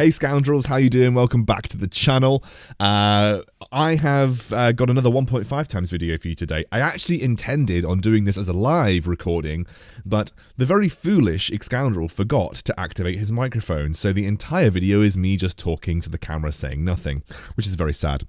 Hey Scoundrels, how you doing? Welcome back to the channel. I have got another 1.5 times video for you today. I actually intended on doing this as a live recording, but the very foolish Excoundrel forgot to activate his microphone, so the entire video is me just talking to the camera saying nothing, which is very sad.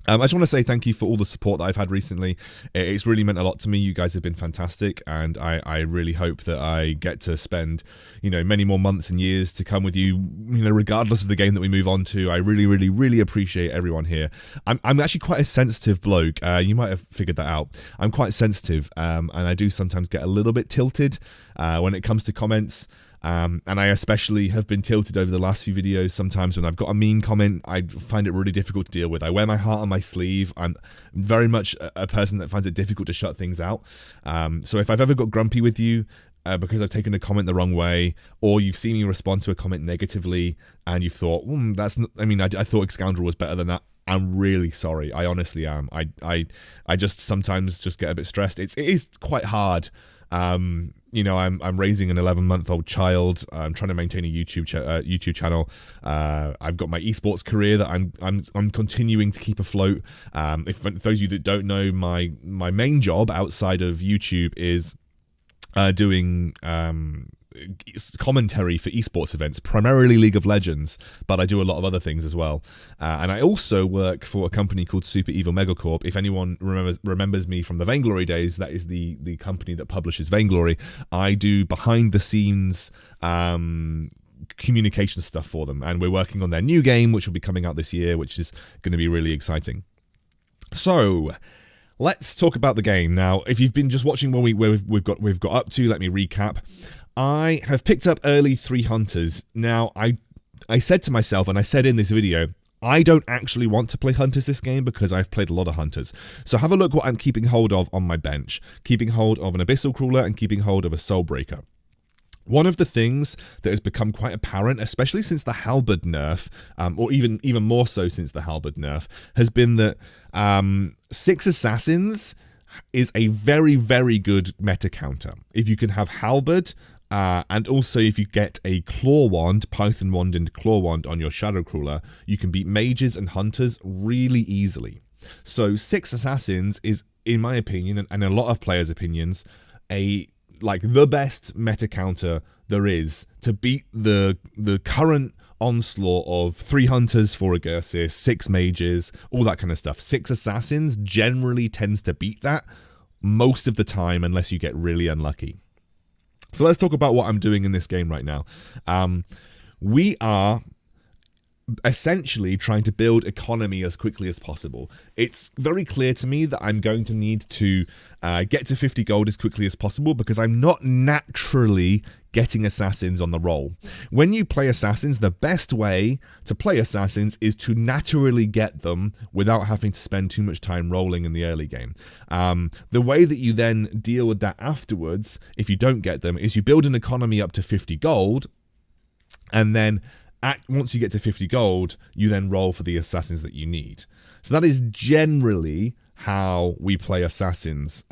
I just want to say thank you for all the support that I've had recently. It's really meant a lot to me. You guys have been fantastic, and I really hope that I get to spend, many more months and years to come with you, regardless of the game that we move on to. I really appreciate everyone here. I'm actually quite a sensitive bloke. You might have figured that out. I'm quite sensitive, and I do sometimes get a little bit tilted when it comes to comments. And I especially have been tilted over the last few videos. Sometimes when I've got a mean comment, I find it really difficult to deal with. I wear my heart on my sleeve. I'm very much a person that finds it difficult to shut things out. So if I've ever got grumpy with you because I've taken a comment the wrong way, or you've seen me respond to a comment negatively and you've thought, that's not, I thought Excoundrel was better than that. I'm really sorry. I honestly am. I just sometimes just get a bit stressed. It is quite hard. I'm raising an 11-month-old child. I'm trying to maintain a YouTube channel. I've got my esports career that I'm continuing to keep afloat. If for those of you that don't know, my main job outside of YouTube is doing commentary for esports events, primarily League of Legends, but I do a lot of other things as well. And I also work for a company called Super Evil Megacorp. If anyone remembers me from the Vainglory days, that is the company that publishes Vainglory. I do behind the scenes communication stuff for them, and we're working on their new game, which will be coming out this year, which is going to be really exciting. So let's talk about the game now. If you've been just watching where we've got up to, let me recap. I have picked up early 3 hunters. Now, I said to myself, and I said in this video, I don't actually want to play hunters this game because I've played a lot of hunters. So have a look what I'm keeping hold of on my bench. Keeping hold of an Abyssal Crawler and keeping hold of a Soulbreaker. One of the things that has become quite apparent, especially since the halberd nerf, or even more so since the halberd nerf, has been that 6 assassins is a very good meta counter. If you can have halberd, and also if you get a claw wand, python wand and claw wand on your shadow crawler, you can beat mages and hunters really easily. So 6 assassins is, in my opinion, and a lot of players' opinions, the best meta counter there is to beat the current onslaught of 3 hunters, 4 Agursis, 6 mages, all that kind of stuff. 6 assassins generally tends to beat that most of the time, unless you get really unlucky. So let's talk about what I'm doing in this game right now. We are essentially trying to build economy as quickly as possible. It's very clear to me that I'm going to need to get to 50 gold as quickly as possible because I'm not naturally getting assassins on the roll. When you play assassins, the best way to play assassins is to naturally get them without having to spend too much time rolling in the early game. The way that you then deal with that afterwards, if you don't get them, is you build an economy up to 50 gold, and then once you get to 50 gold, you then roll for the assassins that you need. So that is generally how we play assassins,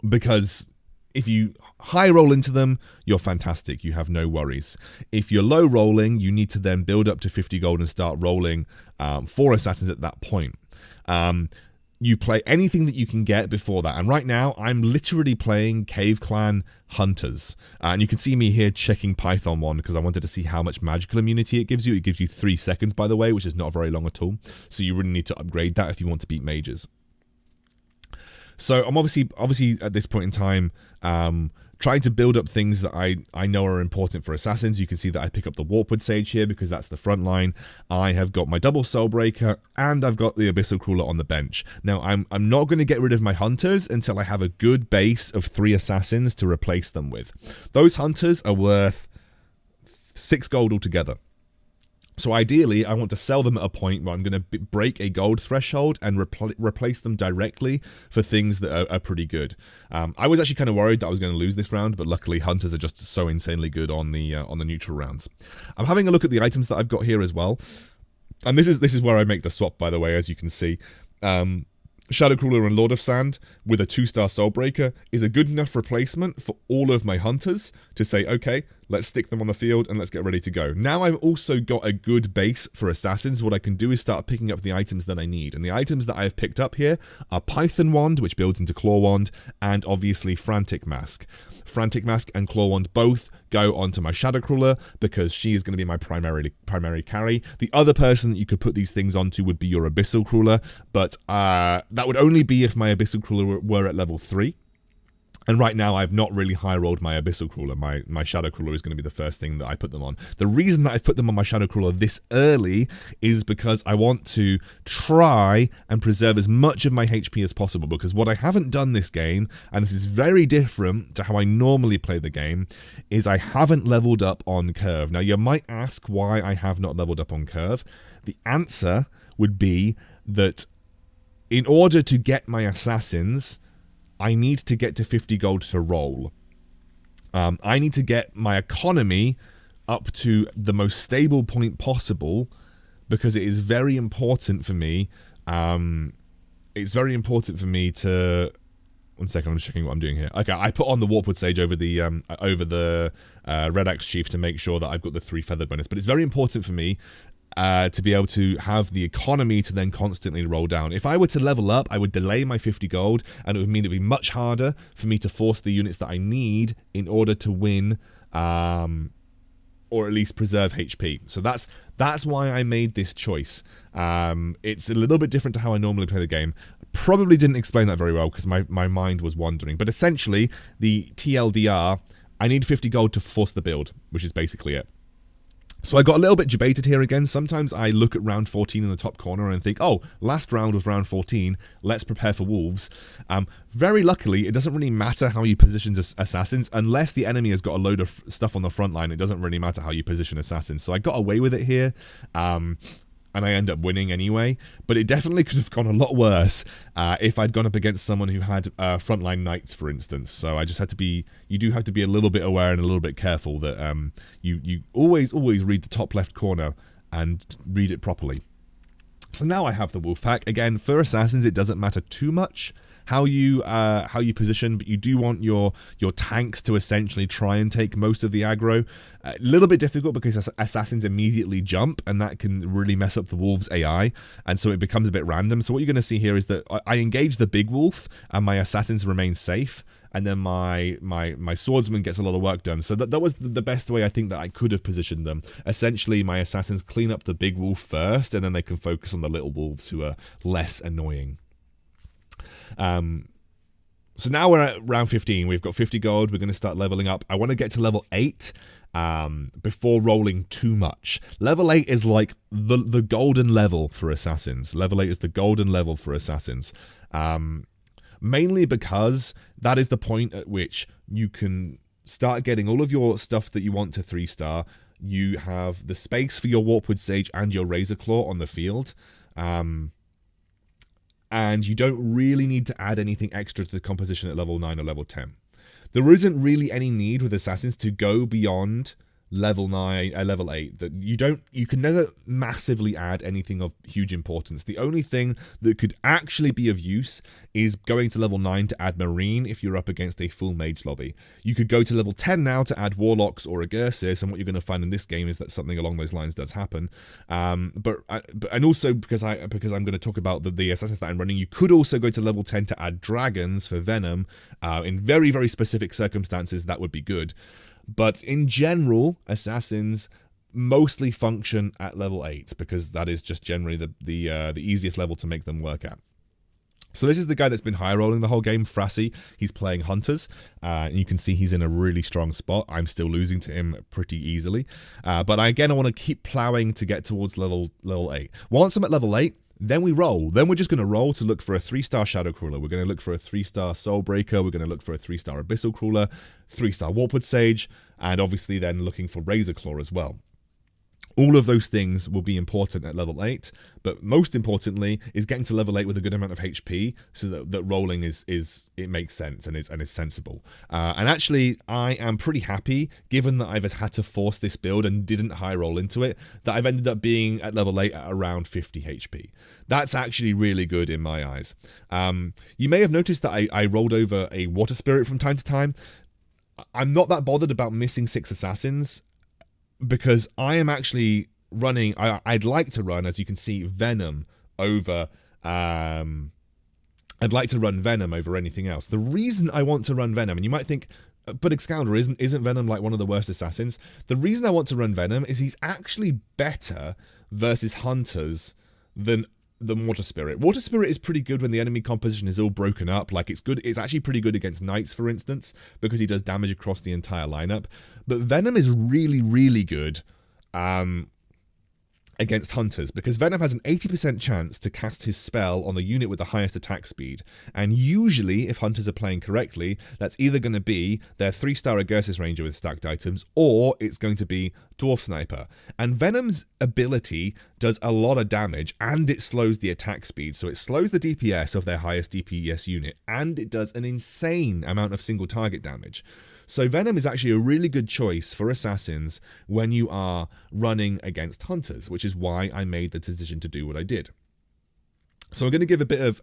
because if you high roll into them, you're fantastic. You have no worries. If you're low rolling, you need to then build up to 50 gold and start rolling for assassins at that point. You play anything that you can get before that. And right now, I'm literally playing Cave Clan Hunters. And you can see me here checking Python 1 because I wanted to see how much magical immunity it gives you. It gives you 3 seconds, by the way, which is not very long at all. So you really need to upgrade that if you want to beat mages. So I'm obviously at this point in time trying to build up things that I know are important for assassins. You can see that I pick up the Warpwood Sage here because that's the front line. I have got my double Soulbreaker and I've got the Abyssal Crawler on the bench. Now I'm not going to get rid of my hunters until I have a good base of 3 assassins to replace them with. Those hunters are worth 6 gold altogether. So ideally, I want to sell them at a point where I'm going to break a gold threshold and replace them directly for things that are pretty good. I was actually kind of worried that I was going to lose this round, but luckily hunters are just so insanely good on the neutral rounds. I'm having a look at the items that I've got here as well, and this is where I make the swap, by the way, as you can see. Shadowcrawler and Lord of Sand with a 2-star Soulbreaker is a good enough replacement for all of my hunters to say, okay, Let's stick them on the field and let's get ready to go. Now I've also got a good base for assassins. What I can do is start picking up the items that I need. And the items that I have picked up here are Python Wand, which builds into Claw Wand, and obviously Frantic Mask. Frantic Mask and Claw Wand both go onto my Shadow Crawler because she is going to be my primary carry. The other person that you could put these things onto would be your Abyssal Crawler, but that would only be if my Abyssal Crawler were at level 3. And right now, I've not really high-rolled my Abyssal Crawler. My Shadow Crawler is going to be the first thing that I put them on. The reason that I've put them on my Shadow Crawler this early is because I want to try and preserve as much of my HP as possible, because what I haven't done this game, and this is very different to how I normally play the game, is I haven't leveled up on Curve. Now, you might ask why I have not leveled up on Curve. The answer would be that in order to get my assassins, I need to get to 50 gold to roll. I need to get my economy up to the most stable point possible, because it is very important for me. It's very important for me to... One second, I'm just checking what I'm doing here. Okay, I put on the Warpwood Sage over the Red Axe Chief to make sure that I've got the 3 feather bonus. But it's very important for me to be able to have the economy to then constantly roll down. If I were to level up, I would delay my 50 gold, and it would mean it would be much harder for me to force the units that I need in order to win, or at least preserve HP. So that's why I made this choice. It's a little bit different to how I normally play the game. Probably didn't explain that very well because my mind was wandering. But essentially, the TLDR, I need 50 gold to force the build, which is basically it. So I got a little bit debated here again. Sometimes I look at round 14 in the top corner and think, oh, last round was round 14, let's prepare for wolves. Very luckily, it doesn't really matter how you position assassins, unless the enemy has got a load of stuff on the front line. It doesn't really matter how you position assassins. So I got away with it here. And I end up winning anyway, but it definitely could have gone a lot worse if I'd gone up against someone who had frontline knights, for instance. So I just had to be, you do have to be a little bit aware and a little bit careful that you always read the top left corner and read it properly. So now I have the wolf pack. Again, for assassins, it doesn't matter too much how you position, but you do want your tanks to essentially try and take most of the aggro. A little bit difficult because assassins immediately jump, and that can really mess up the wolf's AI, and so it becomes a bit random. So what you're going to see here is that I engage the big wolf, and my assassins remain safe, and then my swordsman gets a lot of work done. So that was the best way I think that I could have positioned them. Essentially, my assassins clean up the big wolf first, and then they can focus on the little wolves who are less annoying. So now we're at round 15. We've got 50 gold. We're going to start leveling up. I want to get to level 8 before rolling too much. Level 8 is like the golden level for assassins. Level 8 is the golden level for assassins. Mainly because that is the point at which you can start getting all of your stuff that you want to 3-star. You have the space for your Warpwood Sage and your Razor Claw on the field. And you don't really need to add anything extra to the composition at level 9 or level 10. There isn't really any need with assassins to go beyond level 9, level 8. That you can never massively add anything of huge importance. The only thing that could actually be of use is going to level 9 to add Marine if you're up against a full mage lobby. You could go to level 10 now to add Warlocks or Agursis, and what you're going to find in this game is that something along those lines does happen. And also because I'm going to talk about the assassins that I'm running, you could also go to level 10 to add Dragons for Venom. In very, very specific circumstances, that would be good. But in general, assassins mostly function at level 8 because that is just generally the easiest level to make them work at. So this is the guy that's been high rolling the whole game, Frassi. He's playing Hunters, and you can see he's in a really strong spot. I'm still losing to him pretty easily. But again, I want to keep plowing to get towards level 8. Once I'm at level 8, then we roll. Then we're just going to roll to look for a 3-star Shadow Crawler. We're going to look for a 3-star Soulbreaker. We're going to look for a 3-star Abyssal Crawler, 3-star Warpwood Sage, and obviously then looking for Razor Claw as well. All of those things will be important at level 8, but most importantly is getting to level 8 with a good amount of HP so that rolling it makes sense and is sensible. And actually, I am pretty happy, given that I've had to force this build and didn't high roll into it, that I've ended up being at level 8 at around 50 HP. That's actually really good in my eyes. You may have noticed that I rolled over a Water Spirit from time to time. I'm not that bothered about missing 6 assassins because I am actually running. I'd like to run, as you can see, Venom over. I'd like to run Venom over anything else. The reason I want to run Venom, and you might think, but Excoundrel isn't Venom like one of the worst assassins? The reason I want to run Venom is he's actually better versus hunters than Water Spirit. Water Spirit is pretty good when the enemy composition is all broken up. Like, it's good. It's actually pretty good against knights, for instance, because he does damage across the entire lineup. But Venom is really, really good against hunters, because Venom has an 80% chance to cast his spell on the unit with the highest attack speed, and usually, if hunters are playing correctly, that's either going to be their 3-star Agursis Ranger with stacked items, or it's going to be Dwarf Sniper. And Venom's ability does a lot of damage, and it slows the attack speed, so it slows the DPS of their highest DPS unit, and it does an insane amount of single target damage. So Venom is actually a really good choice for assassins when you are running against hunters, which is why I made the decision to do what I did. So I'm going to give a bit of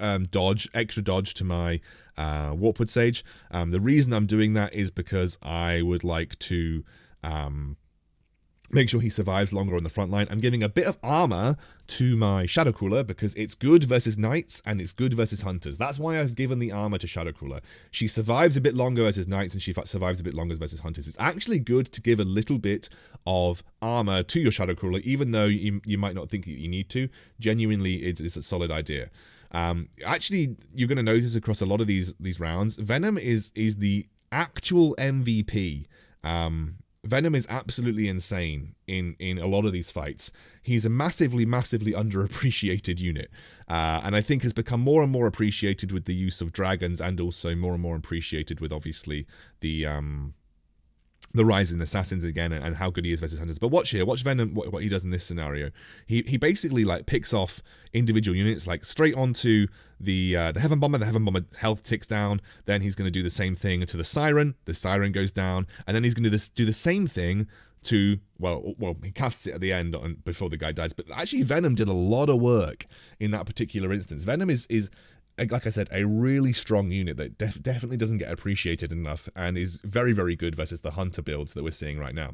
extra dodge to my Warpwood Sage. The reason I'm doing that is because I would like to make sure he survives longer on the front line. I'm giving a bit of armor to my Shadowcrawler because it's good versus knights and it's good versus hunters. That's why I've given the armor to Shadowcrawler. She survives a bit longer versus knights and she survives a bit longer versus hunters. It's actually good to give a little bit of armor to your Shadowcrawler, even though you might not think that you need to. Genuinely, it's a solid idea. Actually, you're going to notice across a lot of these rounds, Venom is the actual MVP. Venom is absolutely insane in a lot of these fights. He's a massively, massively underappreciated unit, and I think has become more and more appreciated with the use of dragons, and also more and more appreciated with, obviously, the rise in assassins again, and how good he is versus hunters. But watch Venom, what he does in this scenario. He basically like picks off individual units like straight onto the Heaven Bomber. The Heaven Bomber health ticks down. Then he's going to do the same thing to the Siren. The Siren goes down, and then he's going to do the same thing to, well, he casts it at the end before the guy dies. But actually, Venom did a lot of work in that particular instance. Venom is like I said, a really strong unit that definitely doesn't get appreciated enough, and is very, very good versus the hunter builds that we're seeing right now.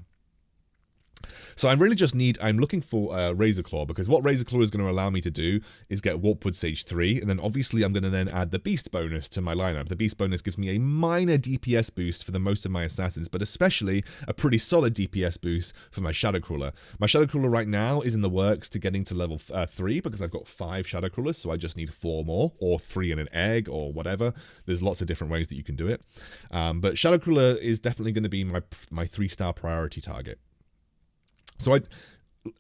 So I'm looking for Razorclaw, because what Razorclaw is going to allow me to do is get Warpwood Sage 3, and then obviously I'm going to then add the Beast bonus to my lineup. The Beast bonus gives me a minor DPS boost for the most of my assassins, but especially a pretty solid DPS boost for my Shadowcrawler. My Shadowcrawler right now is in the works to getting to level 3, because I've got 5 Shadowcrawlers, so I just need 4 more, or 3 and an egg, or whatever. There's lots of different ways that you can do it. But Shadowcrawler is definitely going to be my 3-star priority target. So I,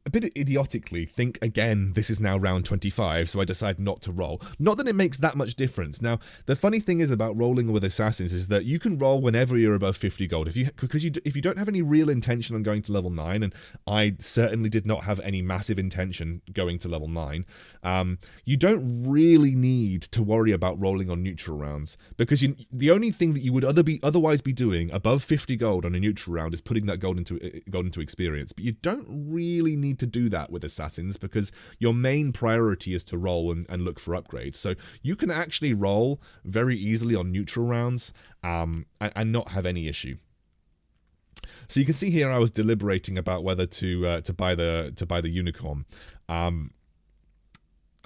a bit idiotically, think again, this is now round 25, so I decide not to roll. Not that it makes that much difference. Now, the funny thing is about rolling with assassins is that you can roll whenever you're above 50 gold. If you don't have any real intention on going to level 9, and I certainly did not have any massive intention going to level 9, you don't really need to worry about rolling on neutral rounds, because the only thing that you would otherwise be doing above 50 gold on a neutral round is putting that gold into experience. But you don't really need to do that with assassins, because your main priority is to roll and look for upgrades. So you can actually roll very easily on neutral rounds and not have any issue. So you can see here I was deliberating about whether to buy the unicorn.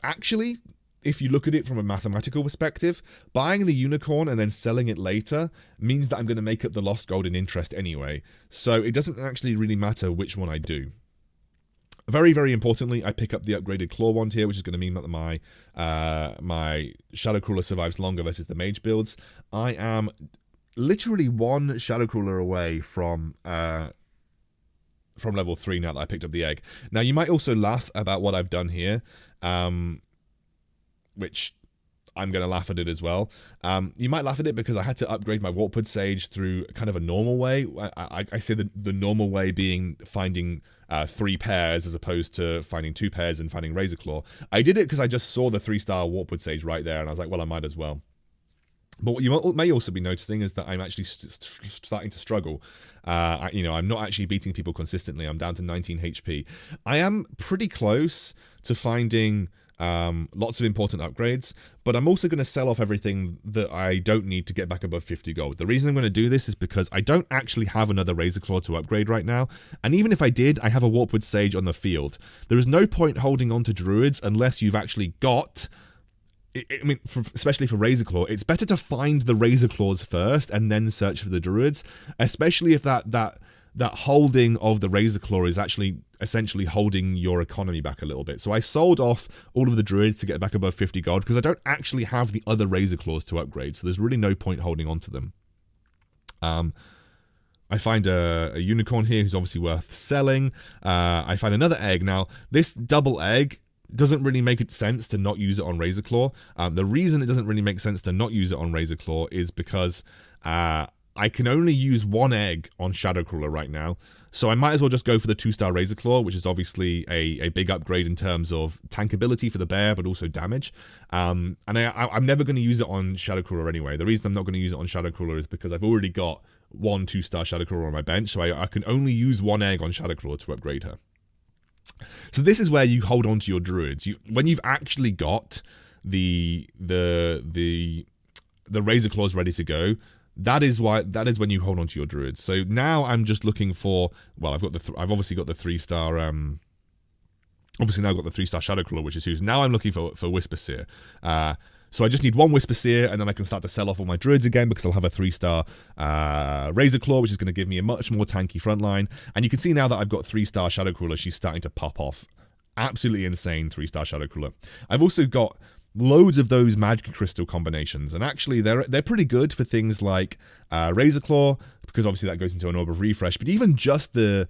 Actually, if you look at it from a mathematical perspective, buying the unicorn and then selling it later means that I'm going to make up the lost gold in interest anyway. So it doesn't actually really matter which one I do. Very, very importantly, I pick up the upgraded claw wand here, which is going to mean that my Shadowcrawler survives longer versus the mage builds. I am literally 1 Shadowcrawler away from level 3 now that I picked up the egg. Now, you might also laugh about what I've done here, which I'm going to laugh at it as well. You might laugh at it because I had to upgrade my Warpwood Sage through kind of a normal way. I say the normal way being finding 3 pairs as opposed to finding 2 pairs and finding Razorclaw. I did it because I just saw the 3-star Warpwood Sage right there, and I was like, well, I might as well. But what you may also be noticing is that I'm actually starting to struggle. I'm not actually beating people consistently. I'm down to 19 HP. I am pretty close to finding lots of important upgrades, but I'm also going to sell off everything that I don't need to get back above 50 gold. The reason I'm going to do this is because I don't actually have another Razor Claw to upgrade right now, and even if I did, I have a Warpwood Sage on the field. There is no point holding on to Druids unless you've actually got... I mean, especially for Razor Claw, it's better to find the Razor Claws first and then search for the Druids, especially if that holding of the Razor Claw is actually essentially holding your economy back a little bit. So I sold off all of the Druids to get back above 50 gold because I don't actually have the other Razor Claws to upgrade, so there's really no point holding on to them. I find a Unicorn here who's obviously worth selling. I find another egg. Now, this double egg doesn't really make sense to not use it on Razor Claw. The reason it doesn't really make sense to not use it on Razor Claw is because I can only use one egg on Shadowcrawler right now, so I might as well just go for the 2-star Razor Claw, which is obviously a big upgrade in terms of tankability for the bear, but also damage. And I'm never going to use it on Shadowcrawler anyway. The reason I'm not going to use it on Shadowcrawler is because I've already got one 2-star Shadowcrawler on my bench, so I can only use one egg on Shadowcrawler to upgrade her. So this is where you hold on to your Druids. When you've actually got the Razor Claws ready to go, that is when you hold on to your Druids. So now I'm just looking for, well, I've obviously got the 3-star obviously now I've got the 3-star Shadowcrawler, which is huge. Now I'm looking for Whisper Seer. So I just need one Whisper Seer, and then I can start to sell off all my Druids again because I'll have a 3-star Razor Claw, which is going to give me a much more tanky frontline. And you can see now that I've got 3-star Shadowcrawler, she's starting to pop off. Absolutely insane 3-star Shadowcrawler. I've also got loads of those Magic Crystal combinations, and actually they're pretty good for things like Razor Claw, because obviously that goes into an Orb of Refresh, but even just the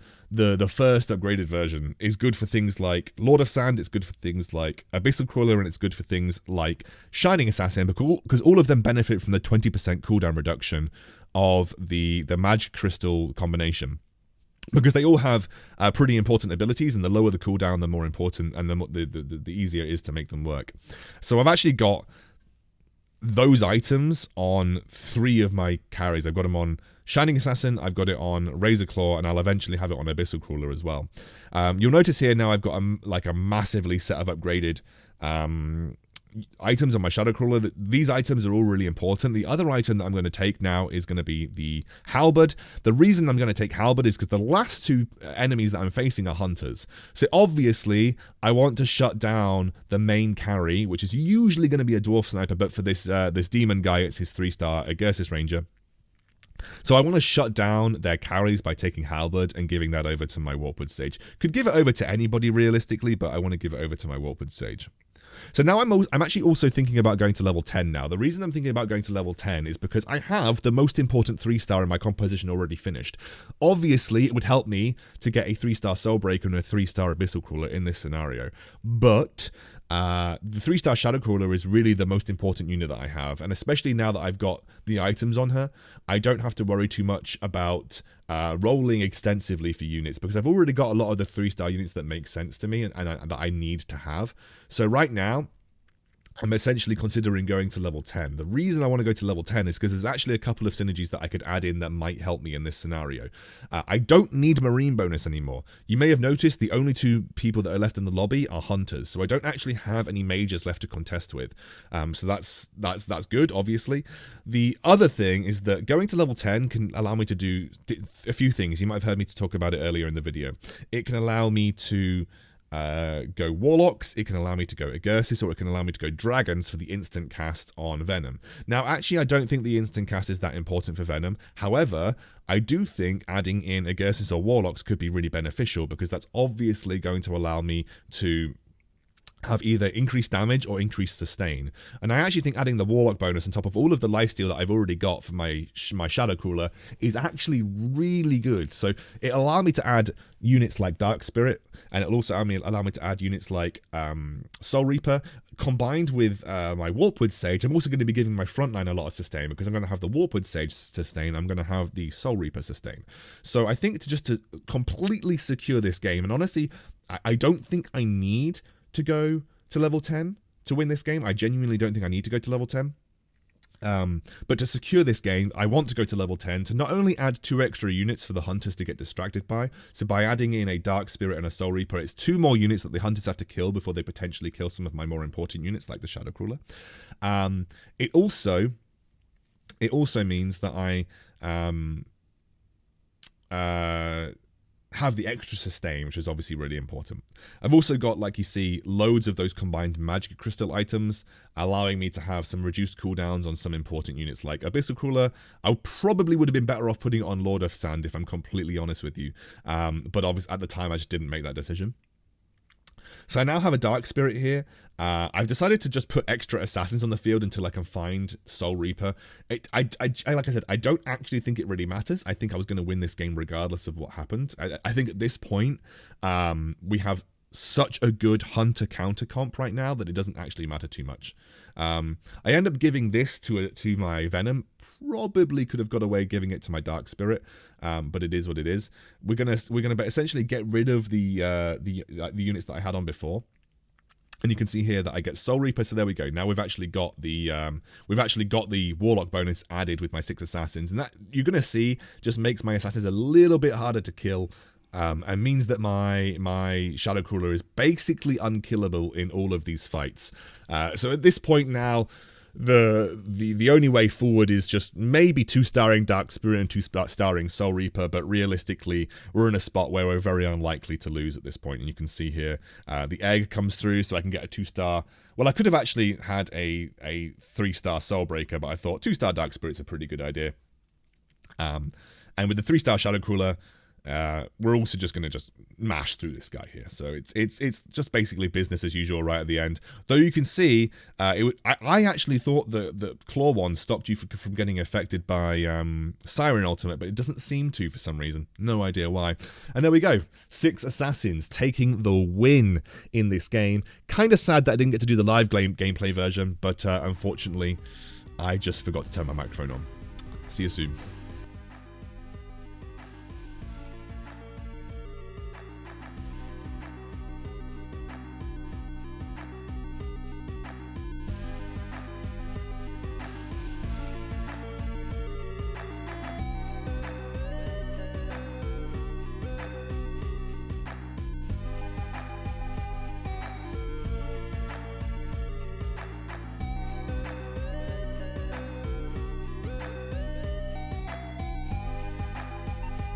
first upgraded version is good for things like Lord of Sand, it's good for things like Abyssal Crawler, and it's good for things like Shining Assassin, because all of them benefit from the 20% cooldown reduction of the Magic Crystal combination. Because they all have pretty important abilities, and the lower the cooldown, the more important, and the easier it is to make them work. So I've actually got those items on 3 of my carries. I've got them on Shining Assassin, I've got it on Razor Claw, and I'll eventually have it on Abyssal Crawler as well. You'll notice here now I've got a massively set of upgraded items on my Shadowcrawler. That these items are all really important. The other item that I'm going to take now is going to be the halberd. The reason I'm going to take halberd is because the last 2 enemies that I'm facing are hunters. So obviously I want to shut down the main carry, which is usually going to be a dwarf sniper, but for this demon guy it's his 3-star Agursis Ranger. So I want to shut down their carries by taking halberd and giving that over to my Warpwood Sage. Could give it over to anybody realistically, but I want to give it over to my Warpwood Sage. So now I'm actually also thinking about going to level 10 now. The reason I'm thinking about going to level 10 is because I have the most important 3-star in my composition already finished. Obviously, it would help me to get a 3-star Soulbreaker and a 3-star Abyssal Crawler in this scenario. But the 3-star Shadowcrawler is really the most important unit that I have, and especially now that I've got the items on her, I don't have to worry too much about rolling extensively for units, because I've already got a lot of the 3-star units that make sense to me and that I need to have. So right now, I'm essentially considering going to level 10. The reason I want to go to level 10 is because there's actually a couple of synergies that I could add in that might help me in this scenario. I don't need Marine bonus anymore. You may have noticed the only 2 people that are left in the lobby are hunters, so I don't actually have any mages left to contest with. So that's good, obviously. The other thing is that going to level 10 can allow me to do a few things. You might have heard me talk about it earlier in the video. It can allow me to go Warlocks, it can allow me to go Agursis, or it can allow me to go Dragons for the instant cast on Venom. Now, actually, I don't think the instant cast is that important for Venom. However, I do think adding in Agursis or Warlocks could be really beneficial, because that's obviously going to allow me to have either increased damage or increased sustain. And I actually think adding the Warlock bonus on top of all of the lifesteal that I've already got for my Shadowcrawler is actually really good. So it'll allow me to add units like Dark Spirit, and it'll also allow me to add units like Soul Reaper. Combined with my Warpwood Sage, I'm also going to be giving my frontline a lot of sustain, because I'm going to have the Warpwood Sage sustain, I'm going to have the Soul Reaper sustain. So I think to completely secure this game, and honestly, I don't think I need to go to level 10 to win this game. I genuinely don't think I need to go to level 10. But to secure this game, I want to go to level 10 to not only add 2 extra units for the hunters to get distracted by, so by adding in a Dark Spirit and a Soul Reaper, it's 2 more units that the hunters have to kill before they potentially kill some of my more important units like the Shadow Crawler. It also means that I have the extra sustain, which is obviously really important. I've also got, like you see, loads of those combined magic crystal items, allowing me to have some reduced cooldowns on some important units like Abyssal Crawler. I probably would have been better off putting it on Lord of Sand, if I'm completely honest with you. But obviously at the time I just didn't make that decision. So I now have a Dark Spirit here. I've decided to just put extra assassins on the field until I can find Soul Reaper. Like I said, I don't actually think it really matters. I think I was going to win this game regardless of what happened. I think at this point, we have such a good hunter counter comp right now that it doesn't actually matter too much. I end up giving this to my Venom. Probably could have got away giving it to my Dark Spirit, but it is what it is. We're gonna essentially get rid of the units that I had on before. And you can see here that I get Soul Reaper, so there we go. Now we've actually got the Warlock bonus added with my 6 assassins, and that you're gonna see just makes my assassins a little bit harder to kill, and means that my Shadow Crawler is basically unkillable in all of these fights. So at this point now, the only way forward is just maybe 2-starring Dark Spirit and 2-starring Soul Reaper, but realistically we're in a spot where we're very unlikely to lose at this point. And you can see here the egg comes through, so I can get a 2-star. Well, I could have actually had a 3-star Soul Breaker, but I thought 2-star Dark Spirit's a pretty good idea. And with the 3-star Shadow Crawler, we're also just going to just mash through this guy here. So it's just basically business as usual right at the end. Though you can see, I actually thought that Claw Wand stopped you from getting affected by Siren Ultimate, but it doesn't seem to for some reason. No idea why. And there we go. 6 assassins taking the win in this game. Kind of sad that I didn't get to do the live gameplay version, but unfortunately, I just forgot to turn my microphone on. See you soon.